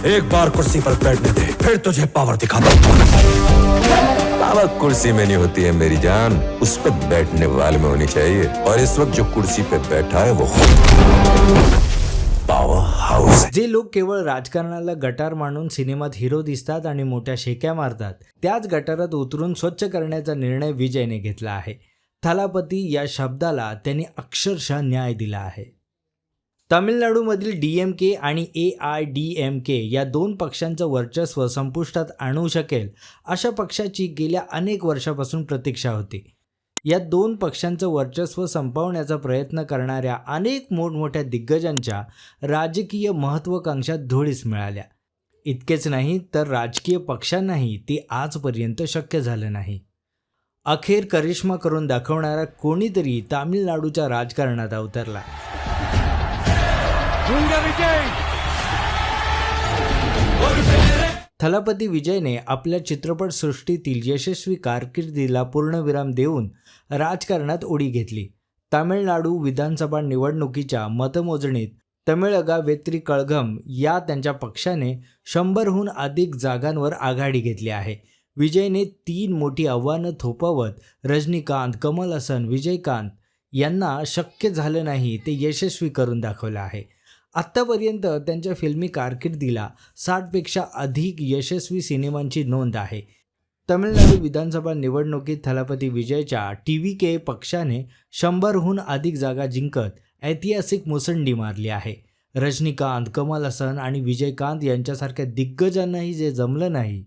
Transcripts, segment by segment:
एक बार कुर्सी पर बैठने दे, फिर तुझे पावर दिखाता हूं। पावर कुर्सी में नहीं होती है मेरी जान, उस पर बैठने वाले में होनी चाहिए। और इस वक्त जो कुर्सी पे बैठा है वो पावर हाउस है। जे लोक केवळ राजकारणाला गटार मानून सिनेमात हिरो दिसतात आणि मोठ्या शेक्या मारतात, त्याच गटारात उतरून स्वच्छ करण्याचा निर्णय विजयने घेतला आहे. थलापती या शब्दाला त्यांनी अक्षरशः न्याय दिला आहे. तामिळनाडूमधील DMK आणि AIDMK या दोन पक्षांचं वर्चस्व संपुष्टात आणू शकेल अशा पक्षाची गेल्या अनेक वर्षापासून प्रतीक्षा होती. या दोन पक्षांचं वर्चस्व संपवण्याचा प्रयत्न करणाऱ्या अनेक मोठमोठ्या दिग्गजांच्या राजकीय महत्त्वाकांक्षा धुळीस मिळाल्या. इतकेच नाही तर राजकीय पक्षांनाही ते आजपर्यंत शक्य झालं नाही. अखेर करिश्मा करून दाखवणारा कोणीतरी तामिळनाडूच्या राजकारणात अवतरला. थलापती विजयने आपल्या चित्रपटसृष्टीतील यशस्वी कारकिर्दीला पूर्णविराम देऊन राजकारणात उडी घेतली. तामिळनाडू विधानसभा निवडणुकीच्या मतमोजणीत तमिळगा वेत्री कळघम या त्यांच्या पक्षाने 100हून अधिक जागांवर आघाडी घेतली आहे. विजयने 3 मोठी आव्हानं थोपवत रजनीकांत, कमल हसन, विजयकांत यांना शक्य झालं नाही ते यशस्वी करून दाखवलं आहे. आत्तापर्यंत त्यांच्या फिल्मी कारकिर्दीला 60पेक्षा अधिक यशस्वी सिनेमांची नोंद आहे. तमिळनाडू विधानसभा निवडणुकीत थलापती विजयच्या TVK पक्षाने 100हून अधिक जागा जिंकत ऐतिहासिक मुसंडी मारली आहे. रजनीकांत, कमल हसन आणि विजयकांत यांच्यासारख्या दिग्गजांनाही जे जमलं नाही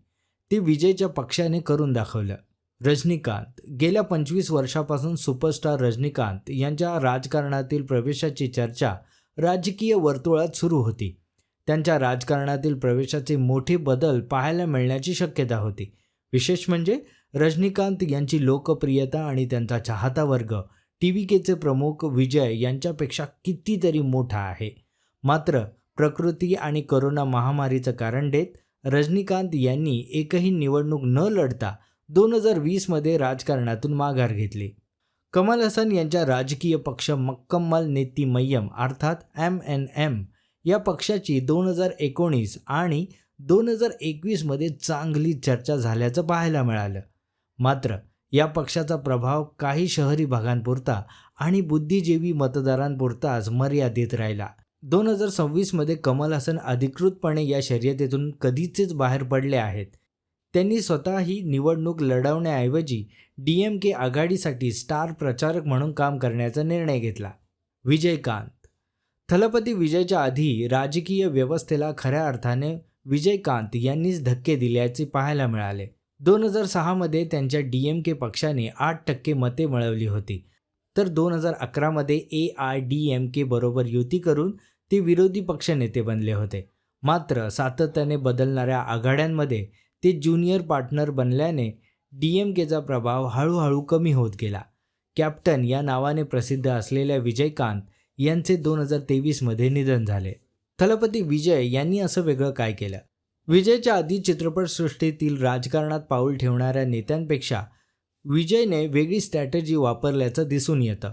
ते विजयच्या पक्षाने करून दाखवलं. रजनीकांत गेल्या 25 वर्षापासून सुपरस्टार रजनीकांत यांच्या राजकारणातील प्रवेशाची चर्चा राजकीय वर्तुळात सुरू होती. त्यांच्या राजकारणातील प्रवेशाचे मोठे बदल पाहायला मिळण्याची शक्यता होती. विशेष म्हणजे रजनीकांत यांची लोकप्रियता आणि त्यांचा चाहता वर्ग TVKचे प्रमुख विजय यांच्यापेक्षा कितीतरी मोठा आहे. मात्र प्रकृती आणि कोरोना महामारीचं कारण देत रजनीकांत यांनी एकही निवडणूक न लढता 2020मध्ये राजकारणातून माघार घेतली. कमल हसन यांच्या राजकीय पक्ष मक्कम्मल नेती मय्यम अर्थात MNM या पक्षाची 2019 आणि 2021मध्ये चांगली चर्चा झाल्याचं पाहायला मिळालं. मात्र या पक्षाचा प्रभाव काही शहरी भागांपुरता आणि बुद्धिजीवी मतदारांपुरताच मर्यादित राहिला. 2026मध्ये कमल हसन अधिकृतपणे या शर्यतीतून कधीचेच बाहेर पडले आहेत. त्यांनी स्वतःही निवडणूक लढवण्याऐवजी DMK आघाडीसाठी स्टार प्रचारक म्हणून काम करण्याचा निर्णय घेतला. विजयकांत थलापती विजयच्या आधी राजकीय व्यवस्थेला खऱ्या अर्थाने विजयकांत यांनीच धक्के दिल्याचे पाहायला मिळाले. 2006मध्ये त्यांच्या DMK पक्षाने 8% मते मिळवली होती, तर 2011मध्ये AIDMK बरोबर युती करून ते विरोधी पक्षनेते बनले होते. मात्र सातत्याने बदलणाऱ्या आघाड्यांमध्ये ते ज्युनियर पार्टनर बनल्याने DMKचा प्रभाव हळूहळू कमी होत गेला. कॅप्टन या नावाने प्रसिद्ध असलेल्या विजयकांत यांचे 2023मध्ये निधन झाले. थलापती विजय यांनी असं वेगळं काय केलं? विजयच्या आधी चित्रपटसृष्टीतील राजकारणात पाऊल ठेवणाऱ्या नेत्यांपेक्षा विजयने वेगळी स्ट्रॅटेजी वापरल्याचं दिसून येतं.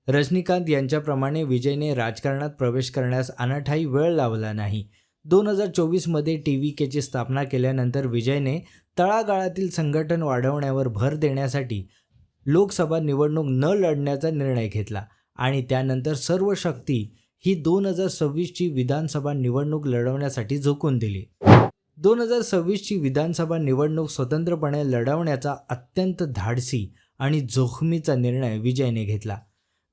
रजनीकांत यांच्याप्रमाणे विजयने राजकारणात प्रवेश करण्यास अनाठाई वेळ लावला नाही. 2024मध्ये TVKची स्थापना केल्यानंतर विजयने तळागाळातील संघटन वाढवण्यावर भर देण्यासाठी लोकसभा निवडणूक न लढण्याचा निर्णय घेतला आणि त्यानंतर सर्व शक्ती ही 2026ची विधानसभा निवडणूक लढवण्यासाठी झोकून दिली. 2026ची विधानसभा निवडणूक स्वतंत्रपणे लढवण्याचा अत्यंत धाडसी आणि जोखमीचा निर्णय विजयने घेतला.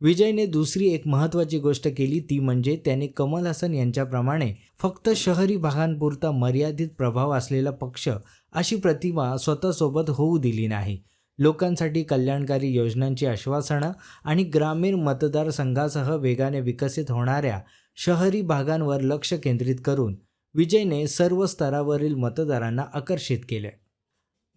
विजयने दुसरी एक महत्त्वाची गोष्ट केली ती म्हणजे त्याने कमल हसन यांच्याप्रमाणे फक्त शहरी भागांपुरता मर्यादित प्रभाव असलेला पक्ष अशी प्रतिमा स्वतःसोबत होऊ दिली नाही. लोकांसाठी कल्याणकारी योजनांची आश्वासनं आणि ग्रामीण मतदारसंघासह वेगाने विकसित होणाऱ्या शहरी भागांवर लक्ष केंद्रित करून विजयने सर्व स्तरावरील मतदारांना आकर्षित केले.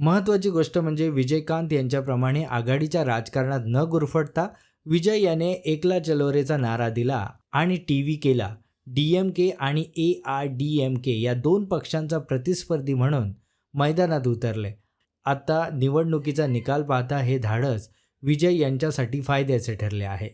महत्त्वाची गोष्ट म्हणजे विजयकांत यांच्याप्रमाणे आघाडीच्या राजकारणात न गुरफटता विजय याने एकला चलो रेचा नारा दिला आणि TVKला DMK आणि AIDMK या दोन पक्षांचा प्रतिस्पर्धी म्हणून मैदानात उतरले. आता निवडणुकीचा निकाल पाहता हे धाडस विजय यांच्यासाठी फायद्याचे ठरले आहे.